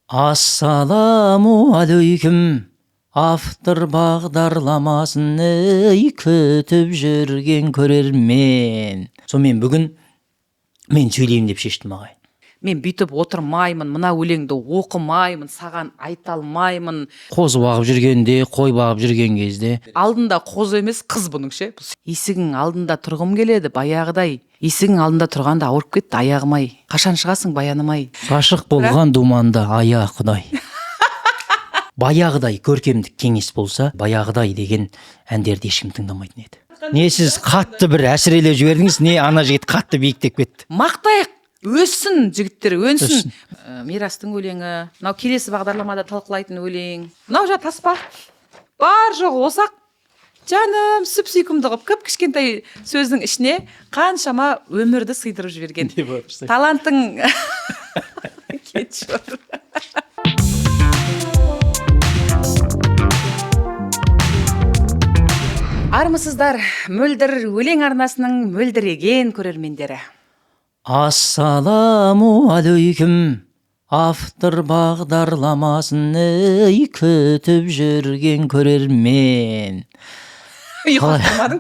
Ассаламу алейкум. Автор бағдарламасын күтіп жүрген көрермен. Сонымен бүгін мен сөйлеймін деп шештім ағай. Мен бүйтіп отырмаймын, мына өлеңді оқымаймын, саған айта алмаймын. Қозы бағып жүргенде, қой бағып жүрген кезде. Алдында қозы емес, қыз бұның ше. Есігің алдында тұрғым келеді, баяғыдай. Есігің алдында тұрғанда ауырып кетті аяғым-ай. Қашан шығасың баяным-ай. Ғашық болған думанда ая құдай. Баяғыдай көркемдік кеңес болса, баяғыдай деген әндерді ешкім тыңдамайтын еді. Не сіз қатты бір әсірелеп жібердіңіз, не ана жігіт қатты биіктеп кетті. Мақтайық, өссін жігіттер, өнсін. Мирастың өлеңі, мынау келесі бағдарламада талқылайтын өлең. Мынау жа таспа. Бар жоқ осақ. Жаным сүп-сүйкімді қып, кішкентай сөздің ішіне қаншама өмірді сыйдырып жіберген. Талантың кетші. Армысыздар, мөлдір өлең арнасының мөлдіреген көрермендері. Ассаламу алейкум. Автор бағдарламасын күтіп жүрген көрермен. Ұйқастырмадың?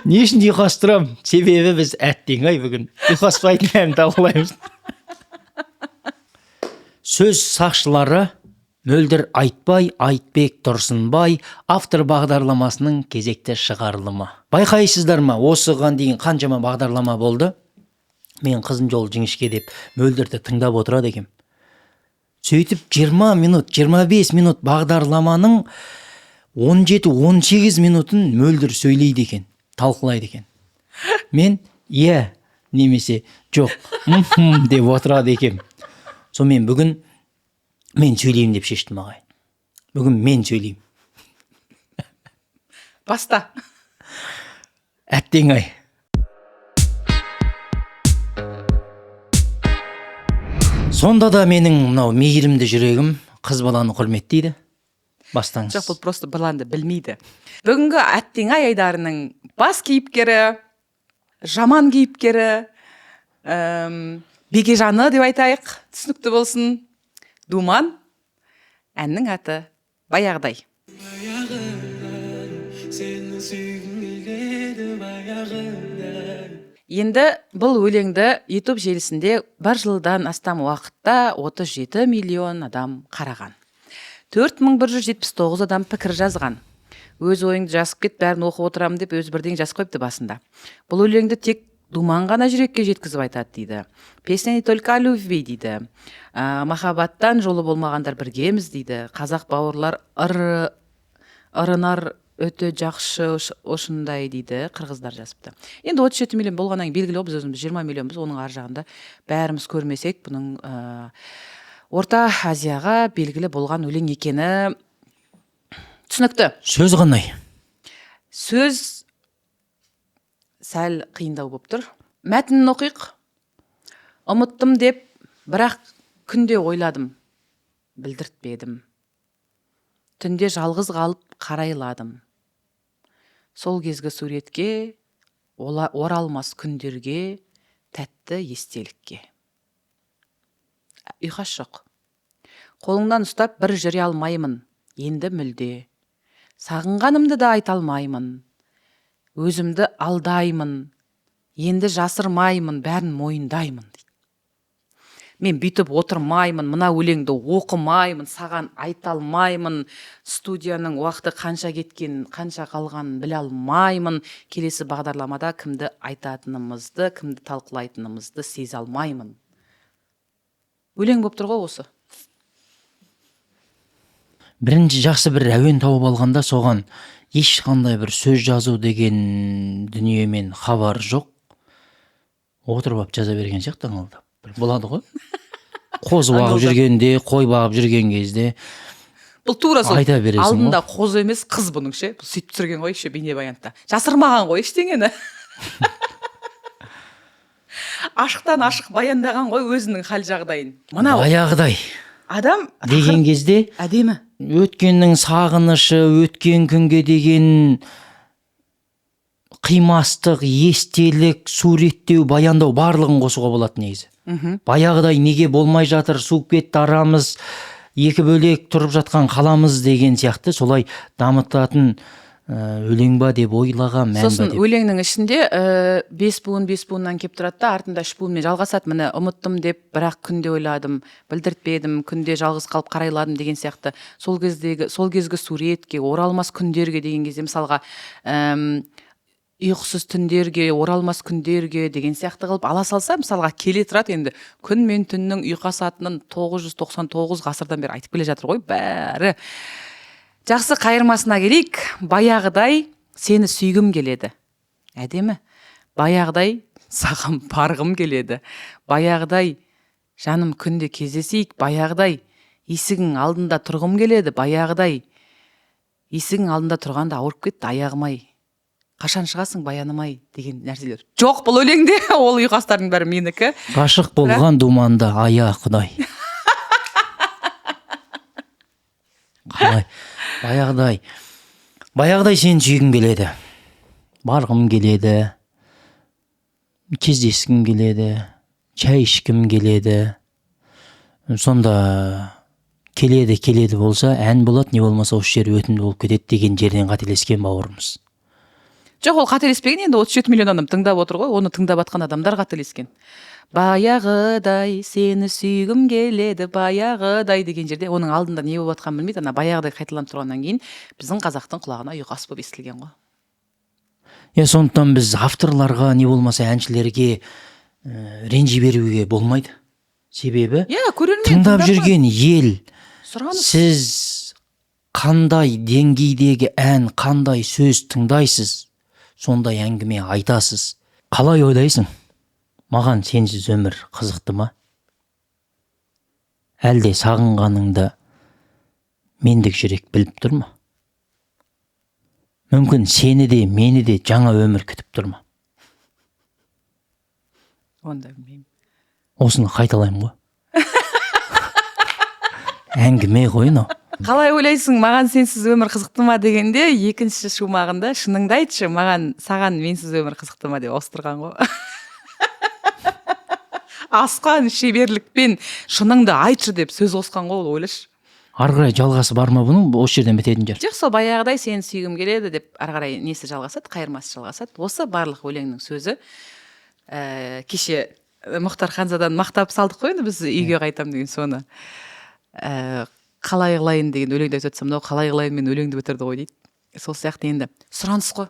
Не үшін ұйқастырам? Себебі біз әттең бүгін ұйқаспайтын ән талқылаймыз. Сөз сақшылары Мөлдір Айтбай, Айтбек Тұрсынбай автор бағдарламасының кезекті шығарылымы. Байқайсыздар ма, осыған дейін қаншама бағдарлама болды? Мен қызым жол жіңішке деп Мөлдірді тыңдап отырады екем. Сөйтіп 20 минут, 25 минут бағдарламаның 17-18 минутын Мөлдір сөйлейді екен, талқылайды екен. Мен немесе жоқ деп отырады екем. Сонымен бүгін мен сөйлеймін деп шештім ағай. Бүгін мен сөйлеймін. Баста. Әттең Сонда да менің мынау мейірімді жүрегім қыз баланы құрметтейді. Бастаңыз. Жоқ, бұл просто баланды білмейді. Бүгінгі әттең айдарының бас кейіпкері, жаман кейіпкері, Бекежаны деп айтайық, түсінікті болсын. Думан, әннің аты баяғыдай. Енді бұл өлеңді YouTube желісінде бір жылдан астам уақытта 37 миллион адам қараған. 4179 адам пікір жазған. Өз ойыңды жазып кет, бәрін оқып отырамын деп өз бірден жазып қойыпты басында. Бұл өлеңді тек Думан ғана жүрекке жеткізіп айтады дейді. Песня не только о любви дейді. Махаббаттан жолы болмағандар біргеміз дейді. Қазақ бауырлар ырынар өте жақсы осындай дейді. Қырғыздар жазыпты. Енді 37 миллион болғаннан белгілі біз өзіміз 20 миллионбыз. Оның ар жағында бәріміз көрмесек, бұның Орта Азияға белгілі болған өлең екені түсінікті. Сөз қандай? Сөз сәл қиындау болып тұр. Мәтінін оқиық. Ұмыттым деп, бірақ күнде ойладым, білдіртпедім. Түнде жалғыз қалып қарайладым. Сол кезгі суретке, оралмас күндерге, тәтті естелікке. Ұйқас жоқ. Қолыңнан ұстап бір жүре алмаймын, енді мүлде. Сағынғанымды да айта алмаймын. Өзімді алдаймын, енді жасырмаймын, бәрін мойындаймын. Мен бүйтіп отырмаймын, мына өлеңді оқымаймын, саған айта алмаймын, студияның уақыты қанша кеткен, қанша қалғанын біле алмаймын, келесі бағдарламада кімді айтатынымызды, кімді талқылайтынымызды сезе алмаймын. Өлең болып тұр ғой осы. Бірінші жақсы бір әуен тауып алғанда соған ешқандай бір сөз жазу деген дүниемен хабар жоқ. Отырып жаза берген сияқты аңылдап. Болады ғой. Қозы бағып жүргенде, қой бағып жүрген кезде. Бұл тура сол. Айта бересің ғой. Алдында қозы емес, қыз бұның ше. Бұл сөйтіп түсірген ғой ше бейнебаянда. Жасырмаған ғой ештеңені. Ашықтан ашық баяндаған ғой өзінің хал жағдайын. Мынау баяғыдай. Адам деген кезде әдемі. Өткеннің сағынышы, өткен күнге деген қимастық, естелік, суреттеу, баяндау барлығын қосуға болады негізі. Баяғыдай неге болмай жатыр, суып кетті арамыз, екі бөлек тұрып жатқан қаламыз деген сияқты солай дамытатын өлең ба деп ойлаған мән ба сосын деп. өлеңнің ішінде 5 буыннан келіп тұрады да, артында 3 буынмен жалғасады. Міне ұмыттым деп бірақ күнде ойладым, білдіртпедім, күнде жалғыз қалып қарайладым деген сияқты. Сол кезгі суретке, оралмас күндерге деген кезде мысалға ұйқысыз түндерге, оралмас күндерге деген сияқты қылып ала салса, мысалға келе тұрады. Енді күн мен түннің ұйқасатынын 999 ғасырдан бері айтып келе жатыр ғой бәрі. Жақсы, қайырмасына келейік. Баяғыдай сені сүйгім келеді. Әдемі. Баяғыдай саған барғым келеді. Баяғыдай жаным күнде кездесейік. Баяғыдай есігің алдында тұрғым келеді. Баяғыдай есігің алдында тұрғанда ауырып кетті аяғым-ай. Қашан шығасың баянымай деген нәрселер. Жоқ, бұл өлеңде ол ұйқастардың бәрі менікі. Ғашық болған думанда ая құдай. Қалай? Баяғыдай сені сүйгім келеді. Барғым келеді. Кездескім келеді. Чай ішкім келеді. Сонда келеді болса, ән болады, не болмаса осы жер өтімді болып кетеді деген жерден қателескен бауырымыз. Жоқ, ол қателеспеген, енді 37 миллион адам тыңдап отыр ғой, оны тыңдап атқан адамдар қателескен. Баяғыдай сені сүйгім келеді, баяғыдай деген жерде оның алдында не болып жатқанын білмейді. Ана баяғыдай қайталанып тұрғаннан кейін біздің қазақтың құлағына ұйқас болып естілген ғой. Сондықтан біз авторларға, не болмаса әншілерге ренжи беруге болмайды. Себебі тыңдап жүрген ел, сіз қандай деңгейдегі ән, қандай сөз тыңдайсыз, сондай әңгіме айтасыз. Қалай ойлайсың? Маған сенсіз өмір қызықты ма? Әлде сағынғаныңды мендік жүрек біліп тұр ма? Мүмкін сені де, мені де жаңа өмір күтіп тұр ма? Онда білмеймін. Осыны қайталаймын ғой. Әңгіме ғой мынау. Қалай ойлайсың, маған сенсіз өмір қызықты ма дегенде, екінші шумағында шыныңды айтшы, саған менсіз өмір қызықты ма деп ауыстырған ғой. Асқан шеберлікпен шыныңды айтшы деп сөз қосқан ғой, ойлашы. Ары қарай жалғасы бар ма бұның? Осы жерден бітетін жер. Жоқ, сол баяғыдай сені сүйгім келеді деп ары қарай несі жалғасады, қайырмасы жалғасады. Осы барлық өлеңнің сөзі. Кеше Мұхтар Ханзадан мақтап салдық қой, енді біз үйге қайтам деген соны. Қалай қылайын деген өлеңді айтып жатсам, мынау қалай қылайын мен өлеңді бітірді ғой дейді. Сол сияқты енді сұраныс қой.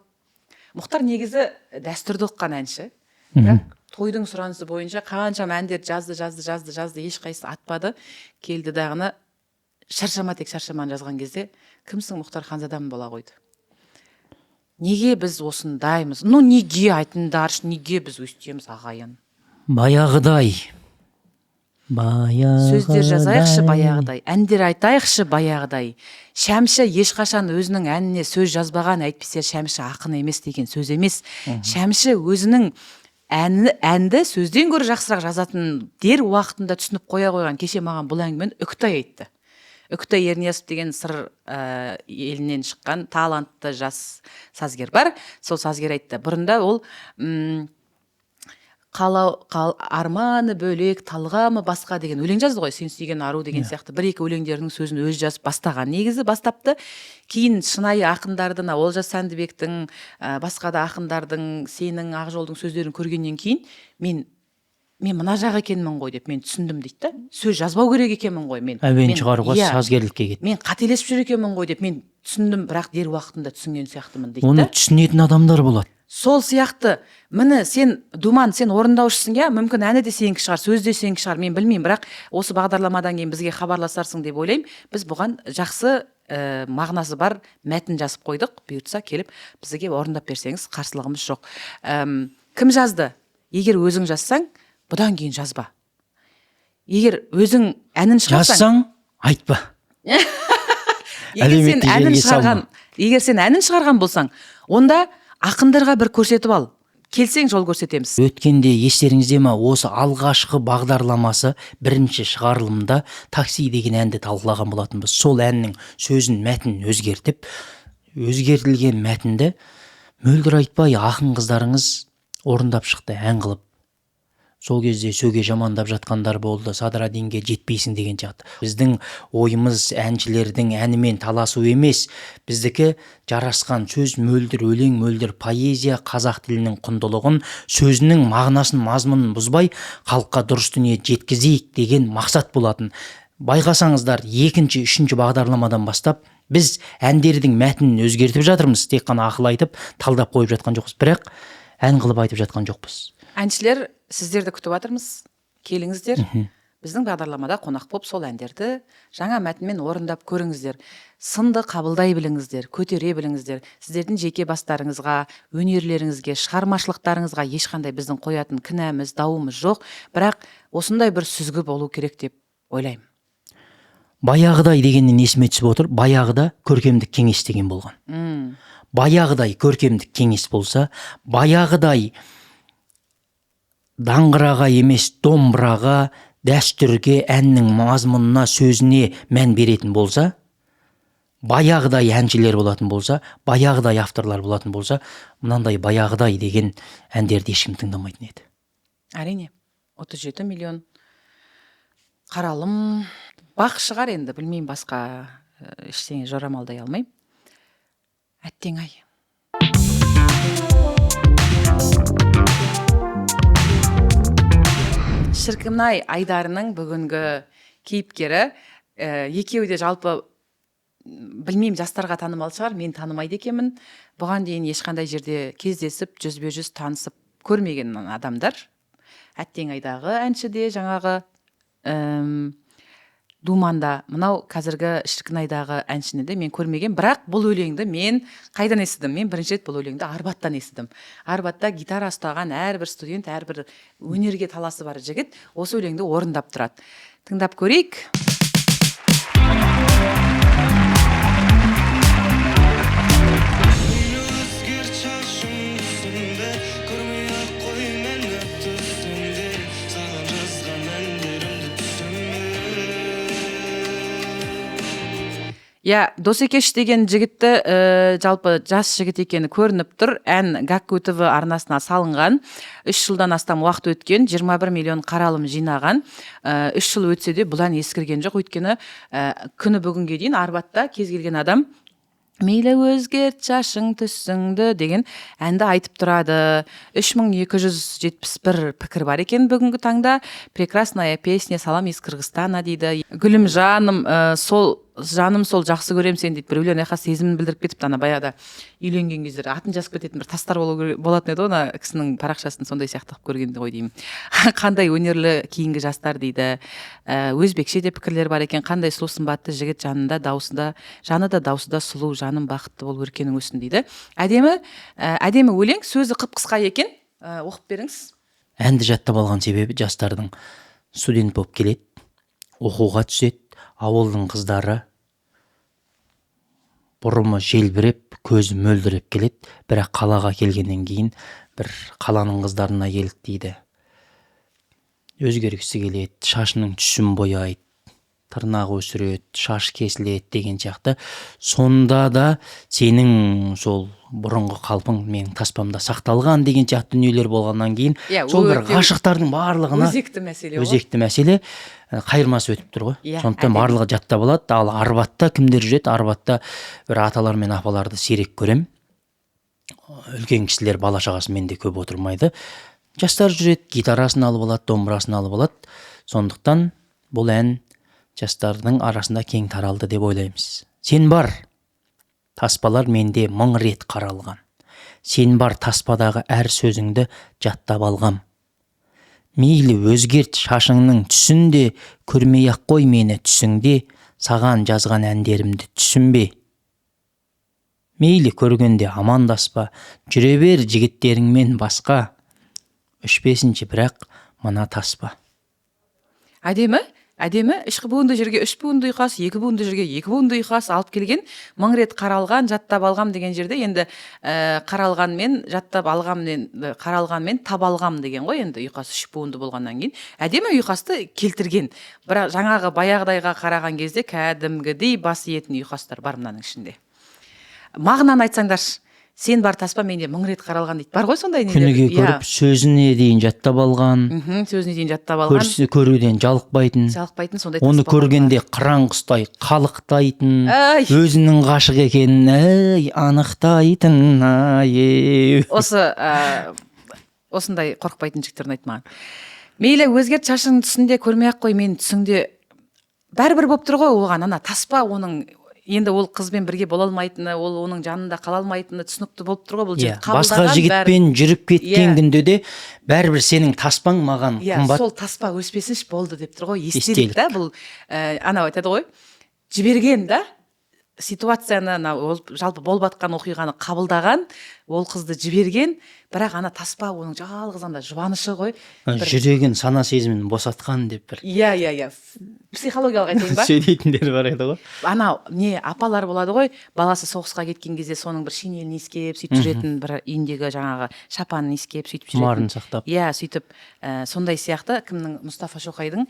Мұхтар негізі дәстүрді ұққан әнші. Бірақ тойдың сұранысы бойынша қаншама әндер жазды, ешқайсысы атпады. Келді дағыны шаршаманы жазған кезде кімсің Мұхтар Ханзадан бола қойды. Неге біз осындаймыз? Неге айтындаршы, неге біз өстеміз ағайын? Баяғыдай. Сөздер жазайықшы баяғыдай, әндер айтайықшы баяғыдай. Шәмші ешқашан өзінің әніне сөз жазбаған, әйтпесе Шәмші ақын емес деген сөз емес. Шәмші өзінің әнді сөзден гөрі жақсырақ жазатын дер уақытында түсініп қоя қойған. Кеше маған бұл әңгімені Үкітай айтты. Үкітай Ерниясов деген сыр елінен шыққан талантты жас сазгер бар. Сол сазгер айтты. Бұрында ол арманы бөлек, талғамы басқа деген өлең жазды ғой, сен сүйген ару деген сияқты бір-екі өлеңдерінің сөзін өзі жазып бастаған. Негізі бастапты. Кейін шынайы ақындардың, Олжас Сәндібектің, басқа да ақындардың, сенің Ақжолдың сөздерін көргеннен кейін мен мына жақ екенмін ғой деп мен түсіндім дейді. Сөз жазбау керек екенмін ғой мен. Әуен шығаруға сазгерлікке кетті. Мен қателесіп жүр екенмін ғой деп мен түсіндім, бірақ дер уақытында түсінген сияқтымын дейді. Оны түсінетін адамдар болады. Сол сияқты, міне сен думан, сен орындаушысың, мүмкін әні де сенікі шығар, сөз де сенікі шығар, мен білмеймін, бірақ осы бағдарламадан кейін бізге хабарласарсың деп ойлаймын. Біз бұған жақсы мағынасы бар мәтін жазып қойдық, бұйыртса келіп бізге орындап берсеңіз қарсылығымыз жоқ. Кім жазды? Егер өзің жазсаң, бұдан кейін жазба. Егер өзің әнін шығарсаң, жазсаң, айтпа. Егер сен әнін шығарған болсаң, онда ақындарға бір көрсетіп ал. Келсең жол көрсетеміз. Өткенде естеріңізде ме, осы алғашқы бағдарламасы бірінші шығарылымда такси деген әнді талқылаған болатынбыз. Сол әннің сөзін, мәтінін өзгертіп, өзгертілген мәтінді Мөлдір айтпай ақын қыздарыңыз орындап шықты ән қылып. Сол кезде сөге жамандап жатқандар болды, Садырадинге жетпейсің деген жақты. Біздің ойымыз әншілердің әнімен таласу емес, біздікі жарасқан сөз, мөлдір өлең, мөлдір поэзия, қазақ тілінің құндылығын, сөзінің мағынасын, мазмұнын бұзбай, халыққа дұрыс дүние жеткізейік деген мақсат болатын. Байқасаңыздар, екінші, үшінші бағдарламадан бастап біз әндердің мәтінін өзгертіп жатырмыз, тек қана ақыл айтып, талдап қойып жатқан жоқпыз, бірақ ән қылып айтып жатқан жоқпыз. Әншілер, сіздерді күтіп жатырмыз, келіңіздер. Біздің бағдарламада қонақ болып сол әндерді жаңа мәтінмен орындап көріңіздер. Сынды қабылдай біліңіздер, көтере біліңіздер. Сіздердің жеке бастарыңызға, өнерлеріңізге, шығармашылықтарыңызға ешқандай біздің қоятын кінәміз, дауымыз жоқ, бірақ осындай бір сүзгі болу керек деп ойлаймын. Баяғыдай дегеннен есіме түсіп отыр, баяғыда көркемдік кеңес деген болған. Баяғыдай көркемдік кеңес болса, баяғыдай даңғыраға емес домбыраға, дәстүрге, әннің мазмұнына, сөзіне мән беретін болса, баяғыдай әншілер болатын болса, баяғыдай авторлар болатын болса, мынандай баяғыдай деген әндерді ешкім тыңдамайтын еді. Әрине, 37 миллион қаралым, бақ шығар енді, білмеймін, басқа ештеңе жорамалдай алмаймын. Әттең ай. Шіркін-ай айдарының бүгінгі кейіпкері, екеуі де жалпы білмеймін, жастарға танымал шығар, мен танымайды екенмін. Бұған дейін ешқандай жерде кездесіп, жүзбе-жүз танысып көрмеген адамдар. Әттең айдағы әнші де жаңағы Думанда, мынау қазіргі шіркін айдағы әншіні де мен көрмеген, бірақ бұл өлеңді мен қайдан естідім? Мен бірінші рет бұл өлеңді Арбаттан естідім. Арбатта гитара ұстаған әрбір студент, әрбір өнерге таласы бар жігіт осы өлеңді орындап тұрады. Тыңдап көрейік. Я, Досекеш деген жігітті жалпы жас жігіт екені көрініп тұр. Ән Гакку ТВ арнасына салынған. 3 жылдан астам уақыт өткен, 21 миллион қаралым жинаған. 3 жыл өтсе де бұл ән ескірген жоқ. Өйткені күні бүгінге дейін Арбатта кез келген адам мейлі өзгерт шашың түсіңді деген әнді айтып тұрады. 3271 пікір бар екен бүгінгі таңда. Прекрасная песня, салам из Кыргызстана дейді. Гүлім жаным, жаным сол жақсы көрем сен дейді. Біреулер айқа сезімін білдіріп кетіпті, ана баяғыда үйленген кездері атын жазып кететін бір тастар болатын еді, ona кісінің парақшасын сондай сияқты көргенде ғой деймін. Қандай өнерлі кейінгі жастар дейді. Өзбекше де пікірлер бар екен. Қандай сұлу сымбатты жігіт, жаны да даусы да сұлу, жаным бақытты бол, өркенің өсін дейді. Әдемі өлең, сөзі қып-қысқа екен. Оқып беріңіз. Әнді жаттап алған себебі жастардың студент болып келеді, оқуға түседі. Ауылдың қыздары бұрымы желбіреп, көзі мөлдіреп келеді, бірақ қалаға келгеннен кейін бір қаланың қыздарына келді дейді. Өзгергісі келеді, шашының түсін бояйды, тырнақ өсіреді, шаш кесіледі деген сияқты. Сонда да сенің сол бұрынғы қалпың менің таспамда сақталған деген сияқты дүниелер болғаннан кейін, сол бір ғашықтардың барлығына өзекті мәселе қайырмасы өтіп тұр ғой. Сондықтан барлығы жаттап алады. Ал Арбатта кімдер жүреді? Арбатта бір аталар мен апаларды сирек көрем. Үлкен кісілер бала шағасымен де көп отырмайды. Жастар жүреді, гитарасын алып алады, домбырасын алып алады. Сондықтан бұл ән жастардың арасында кең таралды деп ойлаймыз. Сен бар, таспалар менде 1000 рет қаралған. Сен бар, таспадағы әр сөзіңді жаттап алғам. Мейлі өзгерт шашыңның түсінде, көрмей ақ қой мені түсіңде, саған жазған әндерімді түсінбе. Мейлі көргенде амандаспа, жүре бер жігіттеріңмен басқа, өшпесінші бірақ мына таспа. Әдемі? Әдемі, 3 буынды жерге 3 буынды ұйқас, 2 буынды жерге 2 буынды ұйқас алып келген, 1000 рет қаралған, жаттап алғам деген жерде енді қаралғанмен, жаттап алғаммен, қаралғанмен таб алғам деген ғой, енді ұйқас 3 буынды болғаннан кейін. Әдемі ұйқасты келтірген. Бірақ жаңағы баяғыдайға қараған кезде кәдімгідей бас иетін ұйқастар бар мынаның ішінде. Мағынаны айтсаңдаршы, сен бар таспа менде 1000 рет қаралған дейді. Бар ғой сондай нелер. Күніге көріп сөзіне дейін жаттап алған, сөзіне дейін жаттап алған. көруден жалықпайтын, Сондай оны таспалар көргенде қыран-құстай қалықтайтын, Ай. өзінің ғашық екенін анықтайтын. Осы осындай қорықпайтын жігіттер ұнайды маған. Мейлі өзгерт шашың түсінде көрмей ақ қой, мен түсіңде бәрібір болып тұр ғой. Оған ана таспа, оның енді ол қызбен бірге бола алмайтыны, ол оның жанында қала алмайтыны түсінікті болып тұр ғой. Бұл жігіт басқа жігітпен жүріп кеткен күнде де бәрібір сенің таспаң маған қымбат. Сол таспа өспесінші болды деп тұр ғой. Естелік та, бұл анау айтады ғой, жіберген да ситуацияны, жалпы болып жатқан оқиғаны қабылдаған, ол қызды жіберген, бірақ ана таспа оның жалғыз анда жұбанышы ғой. Жүрегін сана сезімін босатқан деп бір. Иә. Психологиялық айтайын ба? Сөйлейтіндер бар еді ғой. Анау апалар болады ғой, баласы соғысқа кеткен кезде соның бір шинелін иіскеп сөйтіп жүретін, бір үйіндегі жаңағы шапанын иіскеп сөйтіп жүретін. Тұмарын сақтап. Иә, сөйтіп сондай сияқты кімнің Мұстафа Шоқайдың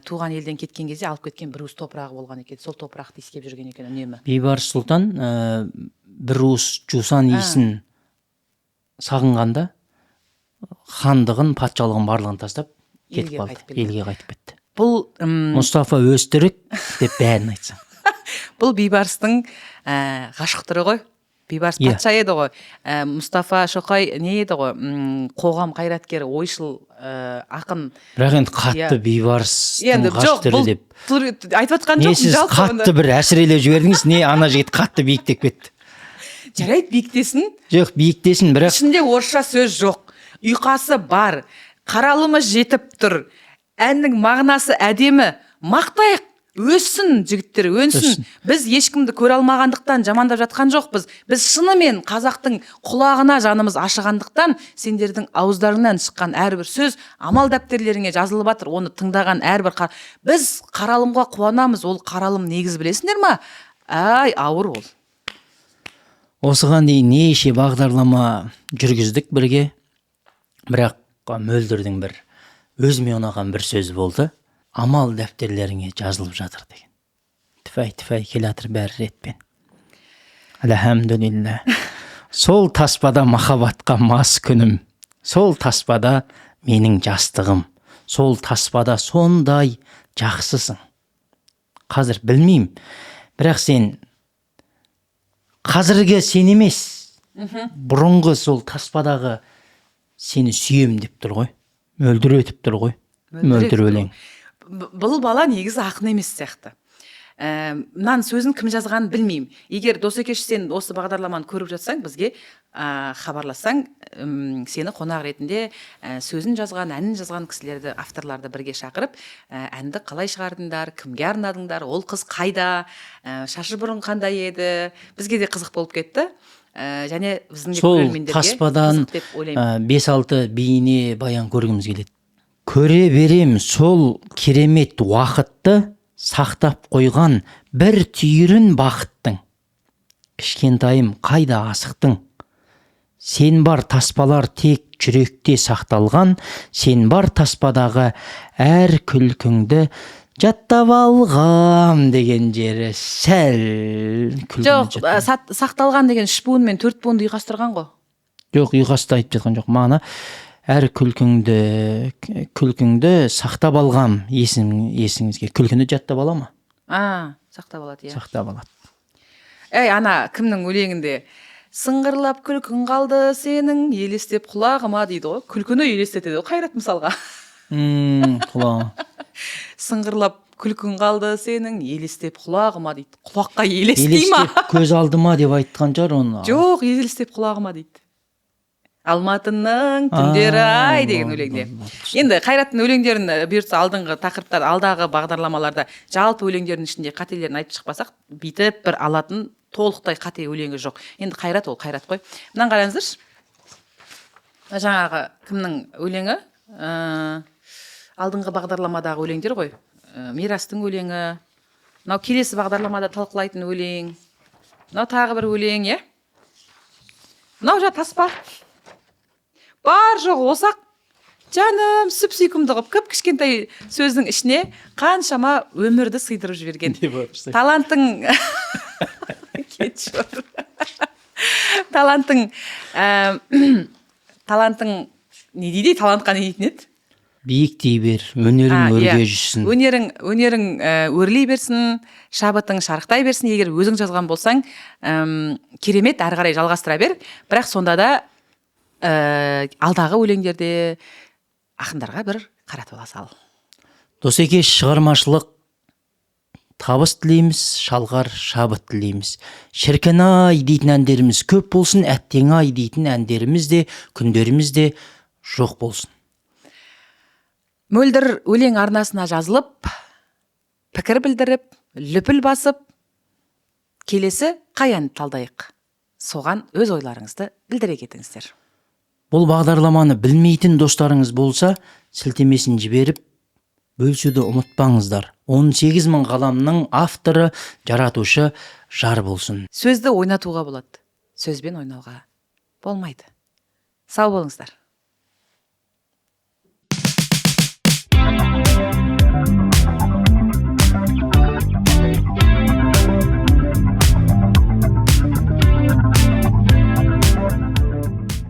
туған елден кеткен кезде алып кеткен бір уыс топырағы болған екен. Сол топырақты иіскеп жүрген екен үнемі. Бейбарыс Сұлтан бір уыс жусан иісін сағынғанда хандығын, патшалығын барлығын тастап кетіп қалды. Елге қайтып кетті. Бұл Мұстафа Өзтүрік деп бәрін айтсаң. Бұл Бейбарыстың ғашықтыры ғой. Бейбарыс патша еді ғой. Мұстафа Шоқай не еді ғой? Қоғам қайраткері, ойшыл, ақын. Бірақ енді қатты Бейбарыстың ғашықтыры деп. Айтып отқан жоқпын. Не сіз қатты бір әсірелеп жібердіңіз, не ана жігіт қатты биіктеп кетті. Жарайды, биіктесін. Жоқ, биіктесін, бірақ ішінде орысша сөз жоқ. Ұйқасы бар. Қаралымы жетіп тұр. Әннің мағынасы әдемі. Мақтайық, өссін жігіттер, өнсін. Біз ешкімді көре алмағандықтан жамандап жатқан жоқпыз. Біз шынымен қазақтың құлағына жанымыз ашығандықтан сендердің ауыздарыңнан шыққан әрбір сөз амал дәптерлеріңе жазылып жатыр. Оны тыңдаған әрбір біз қаралымға қуанамыз. Ол қаралым негізі білесіңдер ма? Ауыр ол. Осыған дейін неше бағдарлама жүргіздік бірге. Бірақ Мөлдірдің бір өзіме ұнаған бір сөз болды. Амал дәптерлеріңе жазылып жатыр деген. Тіфәй келе жатыр бәрі ретпен. Әлхамдулилля. Сол таспада махаббатқа мас күнім. Сол таспада менің жастығым. Сол таспада сондай жақсысың. Қазір білмеймін. Бірақ сен қазіргі сен емес. Бұрынғы сол таспадағы сені сүйем деп тұр ғой. Мөлдір өтіп тұр ғой. Мөлдір өлең. Бұл бала негізі ақын емес сияқты. Мынан сөзін кім жазғанын білмеймін. Егер Досекеш сен осы бағдарламаны көріп жатсаң, бізге хабарлассаң, сені қонақ ретінде сөзін жазған, әнін жазған кісілерді, авторларды бірге шақырып, әнді қалай шығардыңдар, кімге арнадыңдар, ол қыз қайда, шашы бұрын қандай еді, бізге де қызық болып кетті. Және біздің көрермендерге таспадан қызық деп ойлаймын. 5-6 бейне баян көргіміз келеді. Көре берем сол керемет уақытты, сақтап қойған бір түйірін бақыттың. Кішкентайым қайда асықтың? Сен бар таспалар тек жүректе сақталған, сен бар таспадағы әр күлкіңді жаттап алғам деген жері сәл жоқ, сақталған деген 3 буын мен 4 буынды ұйқастырған ғой. Жоқ, ұйқасты айтып жатқан жоқ. Мағына әр күлкіңді сақтап алғам, есіңізге. Күлкіні жаттап ала ма? Сақтап алады, Сақтап алады. Ана кімнің өлеңінде сыңғырлап күлкің қалды сенің елестеп құлағыма дейді ғой. Күлкіні елестетеді ғой, Қайрат мысалға. Құлағыма. Сыңғырлап күлкің қалды сенің елестеп құлағыма дейді. Құлаққа елестей ма? Елестеп көз алдыма деп айтқан жар оны. Жоқ, елестеп құлағыма дейді. Алматының түндері ай деген өлеңде. Енді Қайраттың өлеңдерін бұйыртса алдыңғы тақырыптар, алдағы бағдарламаларда жалпы өлеңдердің ішінде қателерін айтып шықпасақ, бүйтіп бір алатын толықтай қате өлеңі жоқ. Енді Қайрат ол Қайрат қой. Мынаны қараңыздаршы. Жаңағы кімнің өлеңі? Алдыңғы бағдарламадағы өлеңдер ғой. Мирастың өлеңі. Мынау келесі бағдарламада талқылайтын өлең. Мынау тағы бір өлең, е? Мынау жа таспа. Бар жоқ осақ жаным сүп-сүйкімді қып кішкентай сөздің ішіне қаншама өмірді сыйдырып жіберген. Талантың талантың талантың не дейді, талантқа не дейтін еді? Биіктей бер, өнерің өрге жүрсін. Өнерің өрлей берсін, шабытың шарықтай берсін. Егер өзің жазған болсаң, керемет, әрі қарай жалғастыра бер. Бірақ сонда да алдағы өлеңдерде ақындарға бір қаратып ала сал. Досеке, шығармашылық табыс тілейміз, шалғар шабыт тілейміз. Шіркін-ай дейтін әндеріміз көп болсын, әттең-ай дейтін әндеріміз де, күндеріміз де жоқ болсын. Мөлдір өлең арнасына жазылып, пікір білдіріп, лүпіл басып, келесі қай әнді талдайық? Соған өз ойларыңызды білдіре кетіңіздер. Бұл бағдарламаны білмейтін достарыңыз болса, сілтемесін жіберіп, бөлісуді ұмытпаңыздар. 18 000 қаламның авторы, жаратушы жар болсын. Сөзді ойнатуға болады, сөзбен ойнауға болмайды. Сау болыңыздар.